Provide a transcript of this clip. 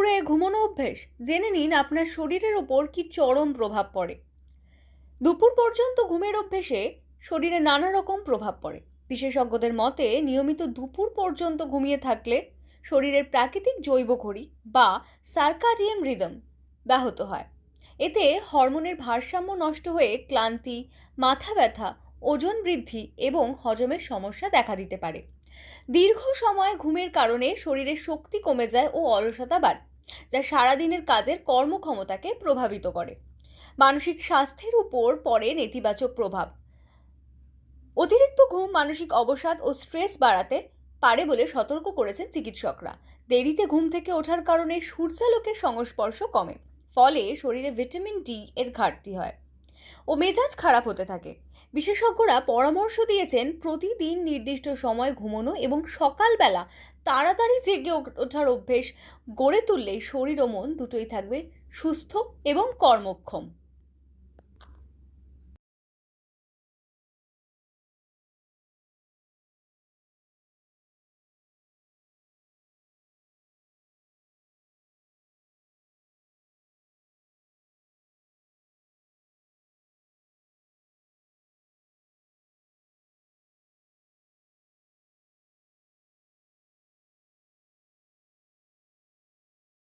দুপুরে ঘুমানো অভ্যেস জেনে নিন আপনার শরীরের ওপর কি চরম প্রভাব পড়ে। দুপুর পর্যন্ত ঘুমের অভ্যেসে শরীরে নানা রকম প্রভাব পড়ে। বিশেষজ্ঞদের মতে নিয়মিত দুপুর পর্যন্ত ঘুমিয়ে থাকলে শরীরের প্রাকৃতিক জৈব ঘড়ি বা সার্কাডিয়ান রিদম ব্যাহত হয়। এতে হরমোনের ভারসাম্য নষ্ট হয়ে ক্লান্তি, মাথা ব্যথা, ওজন বৃদ্ধি এবং হজমের সমস্যা দেখা দিতে পারে। দীর্ঘ সময় ঘুমের কারণে শরীরের শক্তি কমে যায় ও অলসতা বাড়ে, যা সারাদিনের কাজের কর্মক্ষমতাকে প্রভাবিত করে। মানসিক স্বাস্থ্যের উপর পড়ে নেতিবাচক প্রভাব। অতিরিক্ত ঘুম মানসিক অবসাদ ও স্ট্রেস বাড়াতে পারে বলে সতর্ক করেছেন চিকিৎসকরা। দেরিতে ঘুম থেকে ওঠার কারণে সূর্যালোকের সংস্পর্শ কমে, ফলে শরীরে ভিটামিন ডি এর ঘাটতি হয় ও মেজাজ খারাপ হতে থাকে। বিশেষজ্ঞরা পরামর্শ দিয়েছেন প্রতিদিন নির্দিষ্ট সময় ঘুমানো এবং সকালবেলা তাড়াতাড়ি জেগে ওঠার অভ্যেস গড়ে তুললেই শরীর ও মন দুটোই থাকবে সুস্থ এবং কর্মক্ষম।